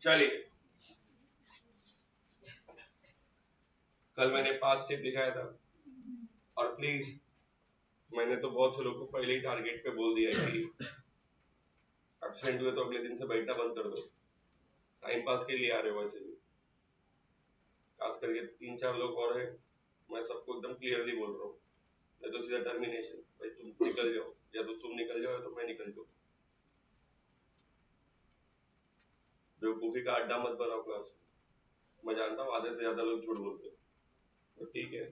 चलिए, कल मैंने 5 स्टेप दिखाया था और प्लीज मैंने तो बहुत से लोगों को पहले ही टारगेट पे बोल दिया है कि एब्सेंट हुए तो अगले दिन से बैठना बंद कर दो, टाइम पास के लिए आ रहे हो वैसे भी, खास करके 3-4 लोग और है, मैं सबको एकदम क्लियरली बोल रहा हूँ, नहीं तो सीधा टर्मिनेशन, भाई तुम निकल जाओ, या तो तुम निकल जाओ या तो मैं निकल जाऊँ। बेवकूफी का अड्डा मत बनाओ क्लास में। मैं जानता हूँ आधे से ज्यादा लोग झूठ बोलते हैं, तो ठीक है,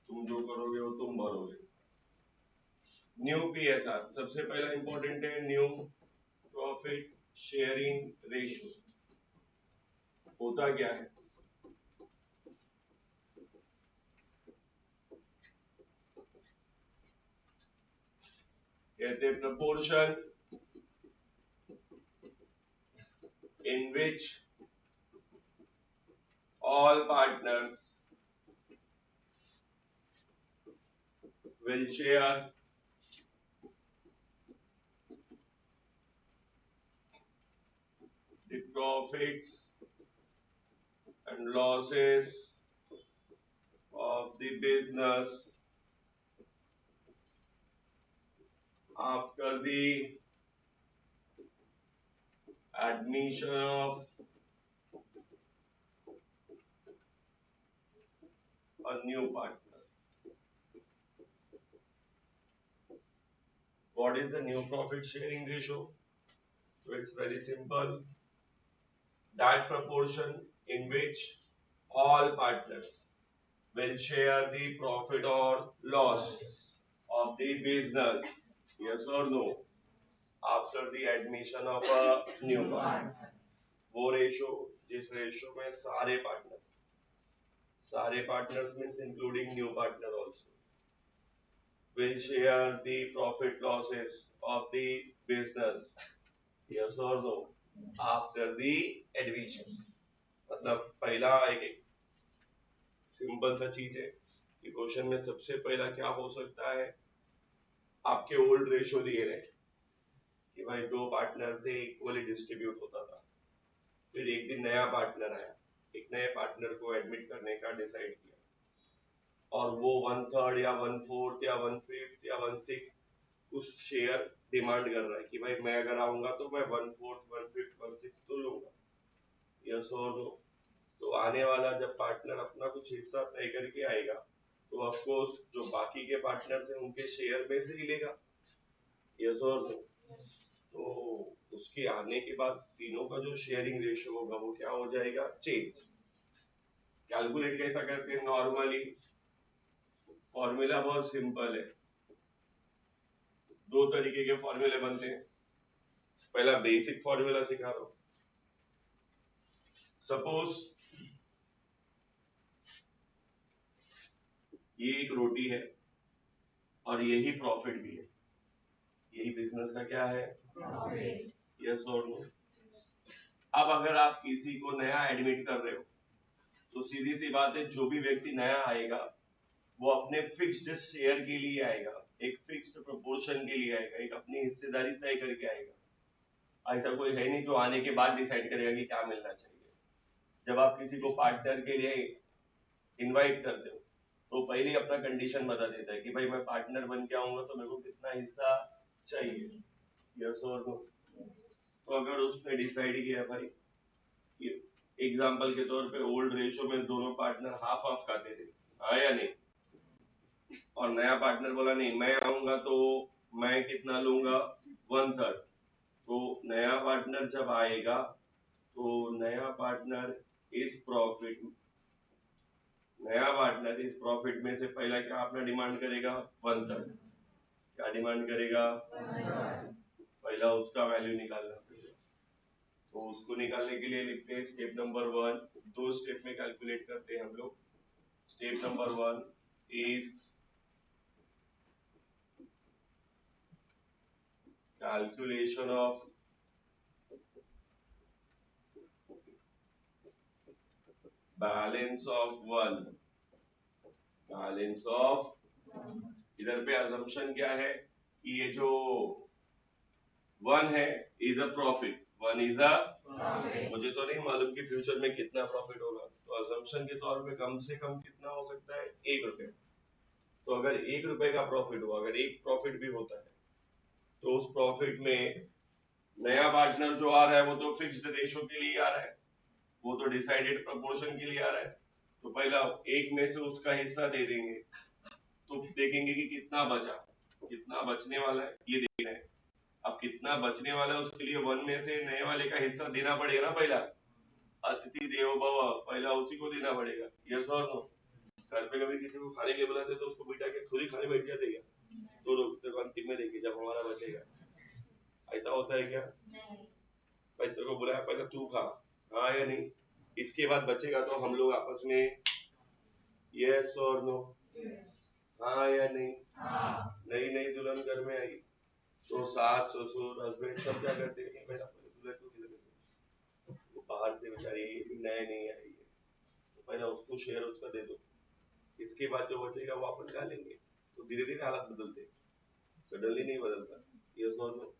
तुम जो करोगे वो तुम भरोगे। न्यू पीएसआर सबसे पहला इंपॉर्टेंट है, न्यू प्रॉफिट शेयरिंग रेशियो। होता क्या है, कहते हैं proportion in which all partners will share the profits and losses of the business after the admission of a new partner. What is the new profit sharing ratio? So it's very simple. That proportion in which all partners will share the profit or loss of the business, yes or no, after the admission of a new partner. वो ratio जिस ratio में सारे partners means including new partner also will share the profit losses of the business, yes or no, after the admission. मतलब पहला एक simple सा चीज है कि क्वेश्चन में सबसे पहला क्या हो सकता है, आपके ओल्ड रेशो दिए रहे कि भाई 2 पार्टनर थे, इक्वली डिस्ट्रीब्यूट होता था, फिर एक दिन नया पार्टनर आया, एक नए पार्टनर को एडमिट करने का डिसाइड किया और वो 1/3 या 1/4 या 1/5 या 1/6 उस शेयर डिमांड कर रहा है कि भाई मैं अगर आऊंगा तो मैं 1/4 1/5 1/6 तो लूंगा, यस और नो। तो आने वाला जब पार्टनर अपना कुछ हिस्सा तय करके आएगा तो ऑफकोर्स जो बाकी के पार्टनर्स हैं उनके शेयर में से ही लेगा, यस और नो। तो उसके आने के बाद तीनों का जो शेयरिंग रेशियो होगा वो क्या हो जाएगा, चेंज। कैलकुलेट कैसा करते हैं, नॉर्मली फॉर्मूला बहुत सिंपल है, 2 तरीके के फॉर्मूले बनते हैं। पहला बेसिक फॉर्मूला सिखा रहा हूं, सपोज ये एक रोटी है और यही प्रॉफिट भी है, यही बिजनेस का क्या है, प्रॉफिट, यस और नो। अब अगर आप किसी को नया एडमिट कर रहे हो तो सीधी सी बात है, जो भी व्यक्ति नया आएगा वो अपने फिक्स्ड शेयर के लिए आएगा, एक फिक्स्ड प्रोपोर्शन के लिए आएगा, एक अपनी हिस्सेदारी तय करके आएगा। ऐसा कोई है नहीं जो आने के बाद डिसाइड करेगा कि क्या मिलना चाहिए। जब आप किसी को पार्टनर के लिए इनवाइट करते हो तो पहले ही अपना कंडीशन बता देता है कि भाई मैं पार्टनर बन के आऊंगा तो मेरे को कितना हिस्सा चाहिए, यस और नो। तो अगर उसने डिसाइड किया भाई, एग्जाम्पल के तौर पे ओल्ड रेशो में दोनों पार्टनर हाफ हाफ खाते थे, हाँ या नहीं, और नया पार्टनर बोला नहीं मैं आऊंगा तो मैं कितना लूंगा, 1/3। तो नया पार्टनर जब आएगा तो नया पार्टनर इस प्रॉफिट में से पहला क्या अपना डिमांड करेगा, 1/3। क्या डिमांड करेगा, पहला उसका वैल्यू निकालना पड़ेगा। तो उसको निकालने के लिए लिखते हैं स्टेप नंबर 1, 2 स्टेप में कैलकुलेट करते हैं हम लोग। Step number 1 is calculation of balance of 1, balance of, इधर पे assumption क्या है कि ये जो वन है is a profit, one is a मुझे तो नहीं मालूम कि फ्यूचर में कितना प्रॉफिट होगा, तो अजम्पशन के तौर पे कम से कम कितना हो सकता है, 1 रुपए। तो अगर 1 रुपए का प्रॉफिट हुआ, अगर एक प्रॉफिट भी होता है, तो उस प्रॉफिट में नया पार्टनर जो आ रहा है वो तो फिक्स्ड रेशो के लिए आ रहा है, वो तो डिसाइडेड प्रपोर्शन के लिए आ रहा है, तो पहला एक में से उसका हिस्सा दे देंगे, तो देखेंगे कि कितना बचा, कितना बचने वाला है ये देखना है। अब कितना बचने वाला है उसके लिए वन में से नए वाले का हिस्सा देना पड़ेगा ना, पहला अतिथि देवो भव, पहला उसी को देना पड़ेगा, यस और नो। घर पे कभी किसी को खाने के लिए बुलाते तो उसको बिठा के खुद ही खाने बैठ जाते क्या, तो लोग तो अंतिम में देंगे जब हमारा बचेगा, ऐसा होता है क्या? भाई तेरे को बुलाया पहले तू खा, हाँ या नहीं, इसके बाद बचेगा तो हम लोग आपस में यस और नो, हाँ या नहीं। नई नई दुल्हन घर में आई तो सास ससुर हस्बैंड सब क्या करते हैं, पहला पहले दुल्हन को खिलाते, वो बाहर से बेचारी नए नहीं आई है, तो पहले उसको शेयर उसका दे दो, इसके बाद जो बचेगा वो अपन खा लेंगे। तो धीरे धीरे हालात बदलते, सडनली नहीं बदलता, यस और नो।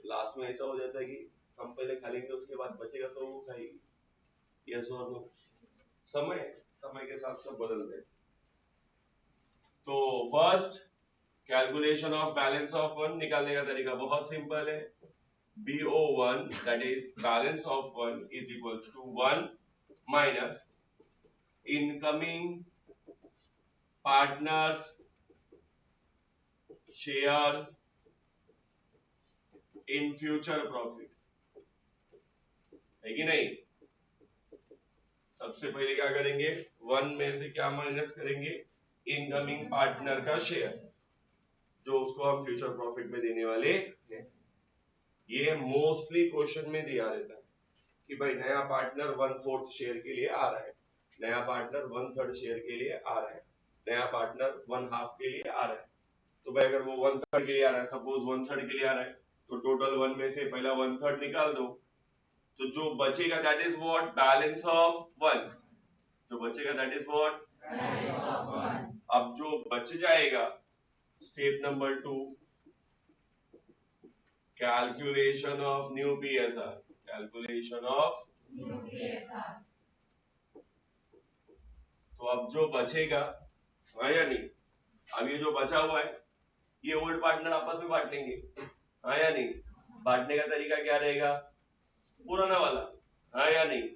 लास्ट में ऐसा हो जाता है कि हम पहले खा लेंगे उसके बाद बचेगा तो वो खाएगी, यस और नो। समय समय के साथ सब बदलते हैं। तो first calculation of balance of one निकालने का तरीका बहुत सिंपल है, BO1 that is balance of one is equals to 1 minus incoming partners share in future profit, है कि नहीं? सबसे पहले क्या करेंगे, वन में से क्या माइनस करेंगे, इनकमिंग पार्टनर का शेयर, जो उसको हम फ्यूचर प्रॉफिट में देने वाले हैं। ये मोस्टली क्वेश्चन में दिया रहता है कि भाई नया पार्टनर 1/4 शेयर के लिए आ रहा है, नया पार्टनर 1/3 शेयर के लिए आ रहा है, नया पार्टनर 1/2 के लिए आ रहा है। तो भाई अगर वो 1/3 के लिए आ रहा है, सपोज 1/3 के लिए आ रहा है, तो टोटल वन में से पहला 1/3 निकाल दो, तो जो बचेगा that is what, balance of one, जो बचेगा दैट इज व्हाट, अब जो बच जाएगा, step number 2, calculation of new PSR, calculation of, तो अब जो बचेगा, हाँ या नहीं, अब ये जो बचा हुआ है ये ओल्ड पार्टनर आपस में बांट लेंगे, हाँ या नहीं। बांटने का तरीका क्या रहेगा, पुराना वाला, हाँ या नहीं।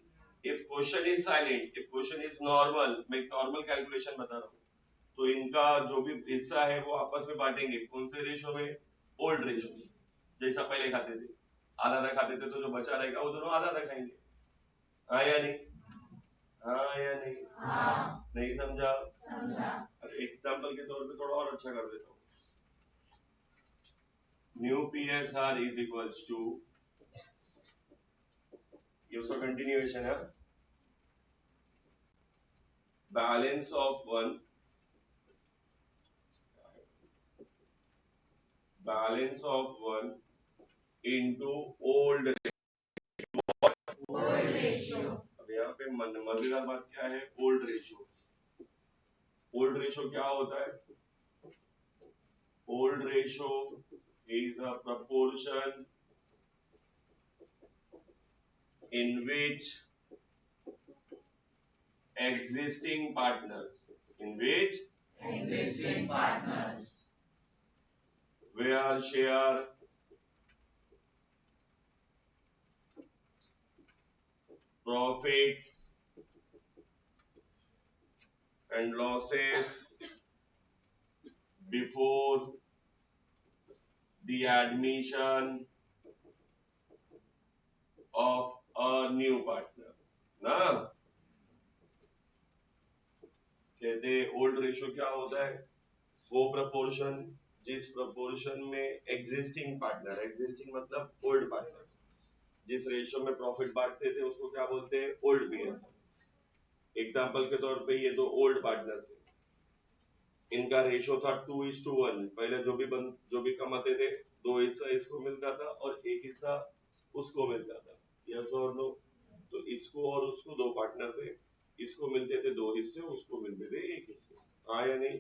If question is silent, if question is normal, मैं नॉर्मल कैलकुलेशन बता रहा हूँ, तो इनका जो भी हिस्सा है वो आपस में बांटेंगे, कौन से रेशो में, ओल्ड रेशो में, जैसा पहले खाते थे, आधा आधा खाते थे, तो जो बचा रहेगा वो दोनों आधा आधा खाएंगे, हाँ या नहीं, हाँ या नहीं, नहीं समझा? अच्छा एग्जाम्पल के तौर पे थोड़ा और अच्छा कर देता हूँ, new PSR is equals to, ये उसका कंटिन्यूएशन है, balance of one, balance of one into old ratio. अब यहाँ पे मजेदार बात क्या है, ओल्ड रेशियो। ओल्ड रेशियो क्या होता है, old ratio is a proportion in which existing partners, in which where share profits and losses before the admission of a new partner, ना कहते ओल्ड रेशियो क्या होता है, वो प्रपोर्शन जिस प्रपोर्शन में एग्जिस्टिंग पार्टनर, एग्जिस्टिंग मतलब ओल्ड पार्टनर, जिस रेशियो में प्रॉफिट बांटते थे उसको क्या बोलते हैं, ओल्ड PSR। एग्जाम्पल के तौर पे ये दो ओल्ड पार्टनर थे, इनका रेशियो था 2:1, पहले जो भी कमाते थे 2 हिस्सा इसको मिलता था और 1 हिस्सा उसको मिलता था, यस और नो। तो इसको और उसको दो पार्टनर थे, इसको मिलते थे 2 हिस्से, उसको मिलते थे 1 हिस्से, हाँ या नहीं।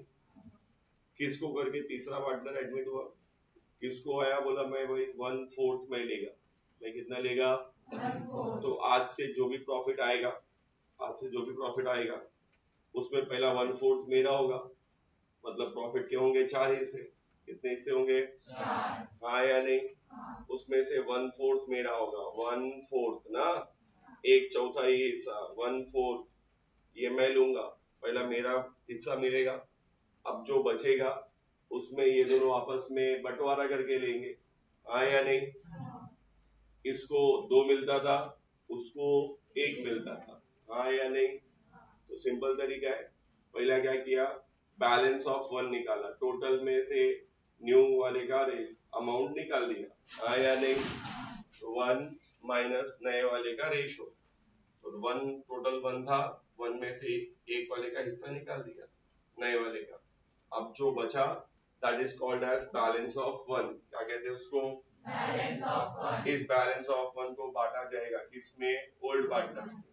किसको करके तीसरा पार्टनर एडमिट हुआ, किसको आया, बोला मैं भाई 1/4 में लेगा, मैं कितना लेगा 1/4। तो आज से जो भी प्रॉफिट आएगा, उसमें पहला 1/4 मेरा होगा, मतलब प्रॉफिट के होंगे 4 हिस्से। कितने हिस्से होंगे 4, हाँ या नहीं? उसमें से 1/4 मेरा होगा, 1/4 ना, 1/4 ही हिस्सा 1/4 ये मैं लूंगा, पहला मेरा हिस्सा मिलेगा। अब जो बचेगा उसमें ये दोनों आपस में बंटवारा करके लेंगे, हाँ या नहीं? इसको 2 मिलता था, उसको 1 मिलता था, हाँ या नहीं? तो सिंपल तरीका है, पहला क्या किया, बैलेंस ऑफ 1 निकाला, टोटल में से न्यू वाले का अमाउंट निकाल दिया, हाँ या नहीं? 1 माइनस नए वाले का रेशो, तो 1 टोटल 1 था, 1 में से 1 वाले का हिस्सा निकाल दिया नए वाले का। अब जो बचा that is called as balance of 1। क्या कहते हैं उसको, बैलेंस ऑफ 1। इस बैलेंस ऑफ 1 को बांटा जाएगा किसमें, ओल्ड पार्टनर्स में,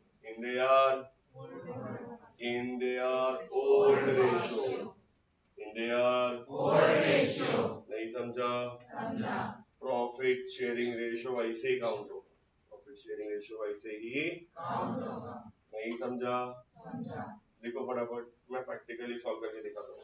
in their old ratio, नहीं समझा? प्रॉफिट शेयरिंग रेशियो ऐसे ही काउंट होगा, प्रॉफिट शेयरिंग रेशियो ऐसे ही काउंट होगा, नहीं समझा? देखो फटाफट मैं प्रैक्टिकली सॉल्व करके दिखाता हूँ।